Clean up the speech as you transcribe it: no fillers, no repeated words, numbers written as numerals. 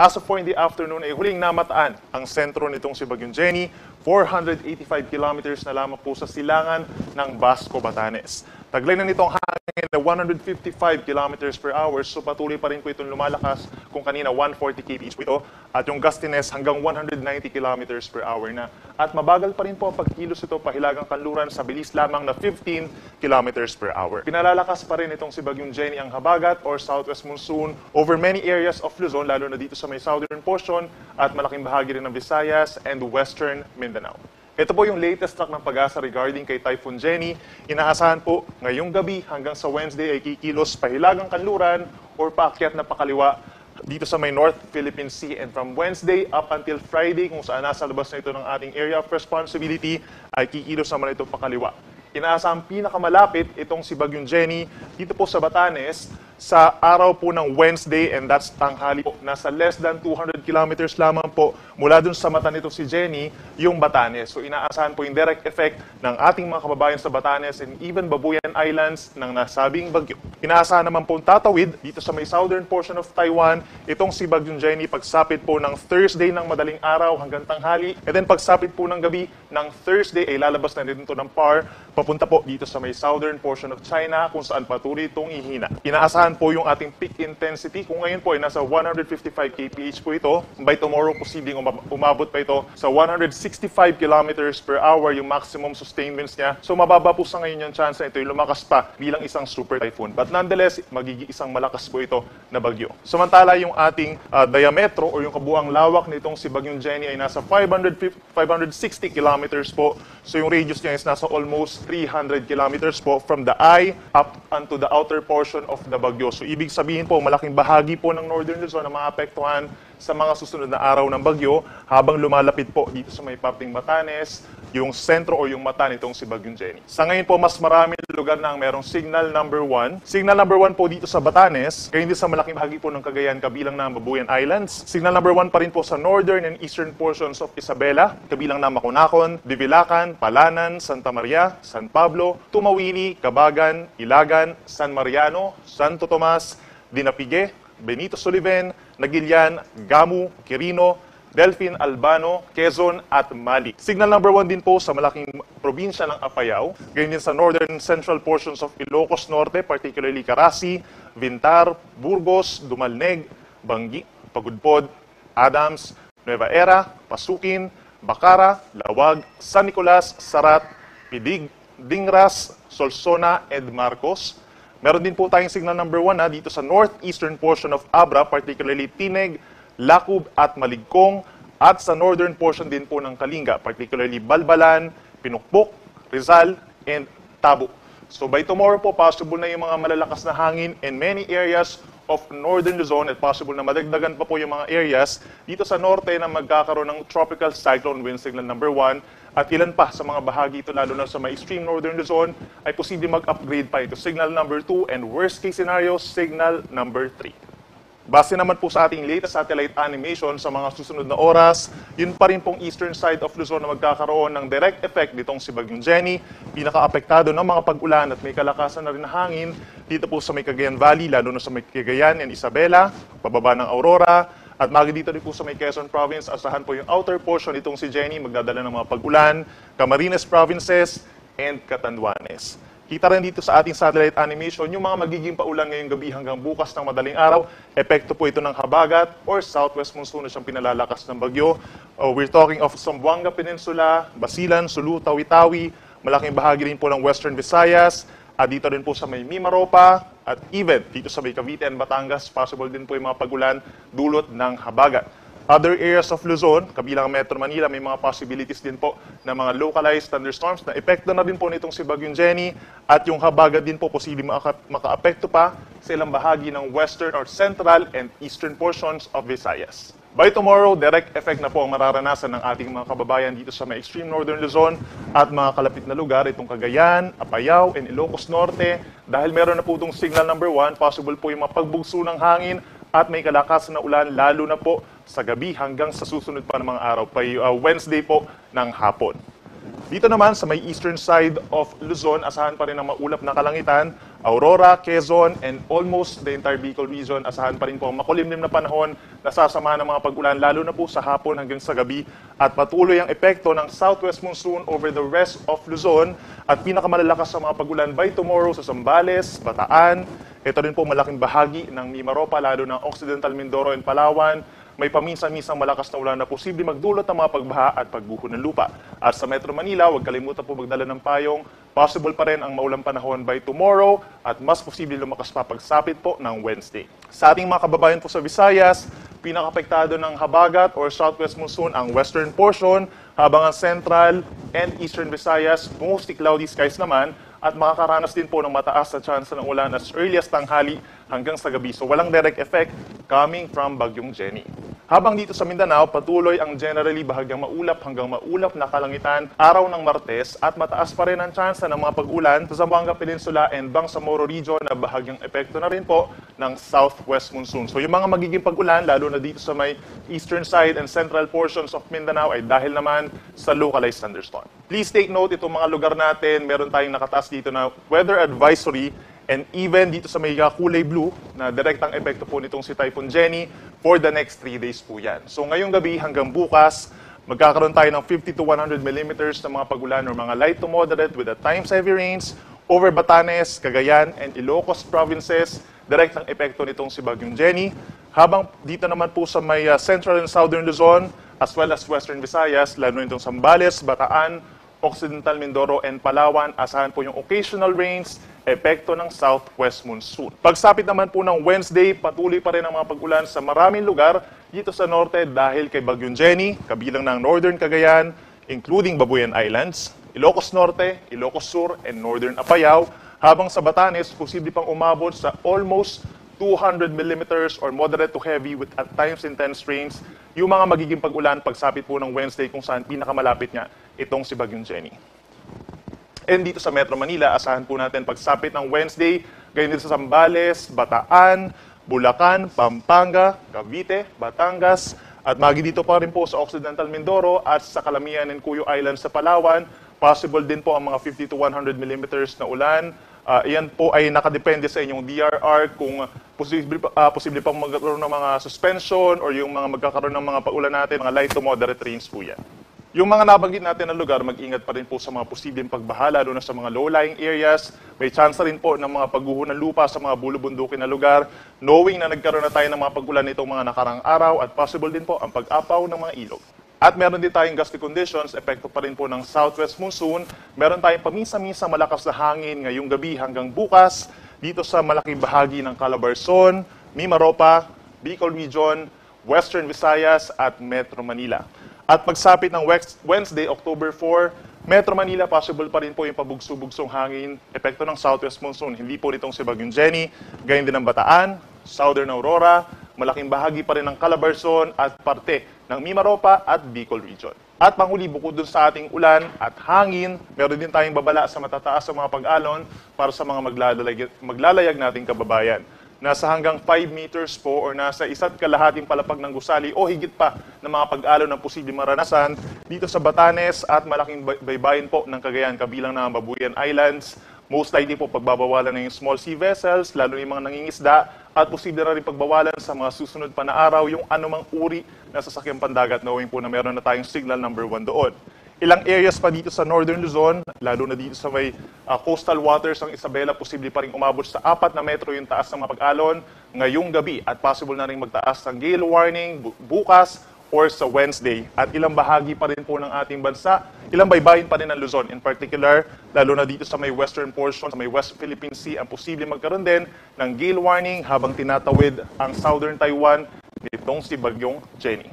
As of 4 in the afternoon ay huling namataan ang sentro nitong si Bagyong Jenny, 485 kilometers na lamang po sa silangan ng Basco, Batanes. Taglay na nitong hangin na 155 kilometers per hour, so patuloy pa rin po itong lumalakas kung kanina 140 kph po ito, at yung gustiness hanggang 190 kilometers per hour na. At mabagal pa rin po ang pagkilos ito pahilagang kanluran sa bilis lamang na 15 kilometers per hour. Pinalalakas pa rin itong si Bagyong Jenny ang habagat or southwest monsoon over many areas of Luzon, lalo na dito sa may southern portion at malaking bahagi rin ng Visayas and western Mindanao. Ito po yung latest track ng Pag-asa regarding kay Typhoon Jenny. Inaasahan po ngayong gabi hanggang sa Wednesday ay kikilos pahilagang kanluran or paakyat na pakaliwa dito sa may North Philippine Sea, and from Wednesday up until Friday kung saan nasa labas na ito ng ating area of responsibility ay kikilos naman ito pakaliwa. Inaasahan pinakamalapit itong si Bagyong Jenny dito po sa Batanes sa araw po ng Wednesday, and that's tanghali po. Nasa less than 200 kilometers lamang po mula dun sa mata nito si Jenny, yung Batanes. So inaasahan po yung direct effect ng ating mga kababayan sa Batanes and even Babuyan Islands ng nasabing bagyo. Inaasahan naman po tatawid dito sa may southern portion of Taiwan itong si Bagyong Jenny pagsapit po ng Thursday ng madaling araw hanggang tanghali, and then pagsapit po ng gabi ng Thursday ay lalabas na dito ng PAR papunta po dito sa may southern portion of China kung saan patuloy itong ihina. Inaasahan po yung ating peak intensity. Kung ngayon po ay nasa 155 kph po ito, by tomorrow posibleng umabot pa ito sa 165 kilometers per hour yung maximum sustained winds niya. So mababa po sa ngayon yung chance na ito yung lumakas pa bilang isang super typhoon. But nonetheless, magiging isang malakas po ito na bagyo. Samantala yung ating diametro o yung kabuang lawak nitong si Bagyong Jenny ay nasa 560 kilometers po. So yung radius niya is nasa almost 300 kilometers po from the eye up onto the outer portion of the bagyo. So ibig sabihin po, malaking bahagi po ng Northern Luzon na maapektuhan sa mga susunod na araw ng bagyo habang lumalapit po dito sa may parting Batanes, yung sentro o yung mata nitong si Bagyong Jenny. Sa ngayon po, mas marami lugar na ang merong signal number 1. Signal number 1 po dito sa Batanes, kaya hindi sa malaking bahagi po ng Cagayan kabilang na Babuyan Islands. Signal number 1 pa rin po sa northern and eastern portions of Isabela, kabilang na Makunakon, Divilacan, Palanan, Santa Maria, San Pablo, Tumawini, Cabagan, Ilagan, San Mariano, Santo Tomas, Dinapigue, Benito Soliven, Nagilian, Gamu, Quirino, Delfin, Albano, Quezon at Mali. Signal number 1 din po sa malaking probinsya ng Apayao, ganyan sa northern central portions of Ilocos Norte, particularly Carasi, Vintar, Burgos, Dumalneg, Bangi, Pagudpod, Adams, Nueva Era, Pasukin, Bacara, Lawag, San Nicolas, Sarat, Pidig, Dingras, Solsona, and Marcos. Meron din po tayong signal number 1 dito sa northeastern portion of Abra, particularly Tineg, Lacub at Maligkong, at sa northern portion din po ng Kalinga, particularly Balbalan, Pinukpok, Rizal, and Tabo. So by tomorrow po, possible na yung mga malalakas na hangin in many areas of northern Luzon, at possible na madagdagan pa po yung mga areas dito sa norte na magkakaroon ng tropical cyclone wind signal number 1, at ilan pa sa mga bahagi ito, lalo na sa may extreme northern Luzon, ay posible mag-upgrade pa ito signal number 2, and worst case scenario, signal number 3. Base naman po sa ating latest satellite animation sa mga susunod na oras, yun pa rin pong eastern side of Luzon na magkakaroon ng direct effect ditong si Bagyong Jenny, pinaka-apektado ng mga pag-ulan at may kalakasan na rin na hangin dito po sa may Cagayan Valley, lalo na sa may Cagayan and Isabela, pababa ng Aurora, at magi dito rin po sa may Quezon Province. Asahan po yung outer portion itong si Jenny, magdadala ng mga pag-ulan, Camarines Provinces, and Catanduanes. Kita rin dito sa ating satellite animation yung mga magiging paulan ngayong gabi hanggang bukas ng madaling araw. Epekto po ito ng habagat or southwest monsoon na siyang pinalalakas ng bagyo. We're talking of Zamboanga Peninsula, Basilan, Sulu, Tawi-Tawi, malaking bahagi rin po ng Western Visayas, at dito rin po sa may Mimaropa, at even dito sa may Cavite and Batangas, possible din po yung mga pagulan dulot ng habagat. Other areas of Luzon, kabilang Metro Manila, may mga possibilities din po na mga localized thunderstorms na epekto na din po nitong si Bagyong Jenny, at yung habagat din po posibleng maka-apekto pa sa ilang bahagi ng western or central and eastern portions of Visayas. By tomorrow, direct effect na po ang mararanasan ng ating mga kababayan dito sa may extreme northern Luzon at mga kalapit na lugar, itong Cagayan, Apayao, and Ilocos Norte. Dahil meron na po itong signal number 1, possible po yung mapagbugso ng hangin at may kalakasan na ulan, lalo na po sa gabi hanggang sa susunod pa ng mga araw, Wednesday po ng hapon. Dito naman sa may eastern side of Luzon, asahan pa rin ang maulap na kalangitan Aurora, Quezon, and almost the entire Bicol region. Asahan pa rin po ang makulimlim na panahon na sasamahan ng mga pag-ulan, lalo na po sa hapon hanggang sa gabi. At patuloy ang epekto ng southwest monsoon over the rest of Luzon. At pinakamalalakas sa mga pag-ulan by tomorrow sa Zambales, Bataan. Ito rin po malaking bahagi ng Mimaropa, lalo ng Occidental Mindoro and Palawan. May paminsan-minsang malakas na ulan na posible magdulot ng mga pagbaha at pagguho ng lupa. At sa Metro Manila, huwag kalimutan po magdala ng payong. Possible pa rin ang maulang panahon by tomorrow at mas posible lumakas pa pagsapit po ng Wednesday. Sa ating mga kababayan po sa Visayas, pinakapektado ng habagat or southwest monsoon ang western portion, habang ang central and eastern Visayas, mostly cloudy skies naman, at makakaranas din po ng mataas na chance ng ulan as early as tanghali hanggang sa gabi. So walang direct effect coming from Bagyong Jenny. Habang dito sa Mindanao, patuloy ang generally bahagyang maulap hanggang maulap na kalangitan araw ng Martes at mataas pa rin ang chance ng mga pag-ulan sa Zamboanga Peninsula and Bangsamoro region na bahagyang epekto na rin po ng southwest monsoon. So yung mga magiging pag-ulan, lalo na dito sa may eastern side and central portions of Mindanao ay dahil naman sa localized thunderstorm. Please take note, itong mga lugar natin, meron tayong nakataas dito na weather advisory. And even dito sa may kulay blue, na direktang epekto po nitong si Typhoon Jenny, for the next 3 days po yan. So ngayong gabi hanggang bukas, magkakaroon tayo ng 50 to 100 millimeters ng mga pag-ulan or mga light to moderate with at times heavy rains over Batanes, Cagayan, and Ilocos provinces. Direktang epekto nitong si Bagyong Jenny. Habang dito naman po sa may central and southern Luzon, as well as western Visayas, lalo nitong Zambales, Bataan, Occidental Mindoro, and Palawan, asahan po yung occasional rains, epekto ng southwest monsoon. Pagsapit naman po ng Wednesday, patuloy pa rin ang mga pag-ulan sa maraming lugar dito sa norte dahil kay Bagyong Jenny, kabilang ng Northern Cagayan, including Babuyan Islands, Ilocos Norte, Ilocos Sur, and Northern Apayao, habang sa Batanes, posible pang umabot sa almost 200 millimeters or moderate to heavy with at times intense rains, yung mga magiging pag-ulan pagsapit po ng Wednesday kung saan pinakamalapit nga itong si Bagyong Jenny. And dito sa Metro Manila, asahan po natin pagsapit ng Wednesday, ganyan dito sa Zambales, Bataan, Bulacan, Pampanga, Cavite, Batangas, at magi dito pa rin po sa Occidental Mindoro at sa Calamian and Cuyo Islands sa Palawan. Possible din po ang mga 50 to 100 millimeters na ulan. Iyan po ay nakadepende sa inyong DRR kung posible pang magkaroon ng mga suspension or yung mga magkakaroon ng mga paulan natin, mga light to moderate rains po yan. Yung mga nabanggit natin na lugar, mag-ingat pa rin po sa mga posibleng pagbaha, lalo na sa mga low-lying areas. May chance rin po ng mga pagguho ng lupa sa mga bulubundukin na lugar, knowing na nagkaroon na tayo ng mga pag-ulan nitong mga nakarang araw at possible din po ang pag-apaw ng mga ilog. At meron din tayong gusty conditions, epekto pa rin po ng southwest monsoon. Meron tayong paminsan-minsang malakas na hangin ngayong gabi hanggang bukas dito sa malaking bahagi ng Calabarzon, Mimaropa, Bicol Region, Western Visayas at Metro Manila. At pagsapit ng Wednesday, October 4, Metro Manila, possible pa rin po yung pabugso-bugsong hangin, epekto ng southwest monsoon. Hindi po nitong si Bagyong Jenny, gayon din ng Bataan, Southern Aurora, malaking bahagi pa rin ng Calabarzon at parte ng Mimaropa at Bicol Region. At panghuli, bukod dun sa ating ulan at hangin, meron din tayong babala sa matataas sa mga pag-alon para sa mga maglalayag nating kababayan. Nasa hanggang 5 meters po or nasa 1.5 palapag ng gusali o higit pa ng mga pag-alon ng posibleng maranasan dito sa Batanes at malaking baybayin po ng Cagayan kabilang ng Babuyan Islands. Most likely po pagbabawalan ng small sea vessels, lalo yung mga nangingisda, at posible na rin pagbawalan sa mga susunod pa na araw yung anumang uri na sasakyang pandagat, knowing po na meron na tayong signal number 1 doon. Ilang areas pa dito sa Northern Luzon, lalo na dito sa may coastal waters ng Isabela, posible pa rin umabot sa 4 na metro yung taas ng mga pag-alon ngayong gabi at possible na rin magtaas ng gale warning bukas or sa Wednesday. At ilang bahagi pa rin po ng ating bansa, ilang baybayin pa rin ng Luzon in particular, lalo na dito sa may western portion, sa may West Philippine Sea, ang posible magkaroon din ng gale warning habang tinatawid ang southern Taiwan nitong si Bagyong Jenny.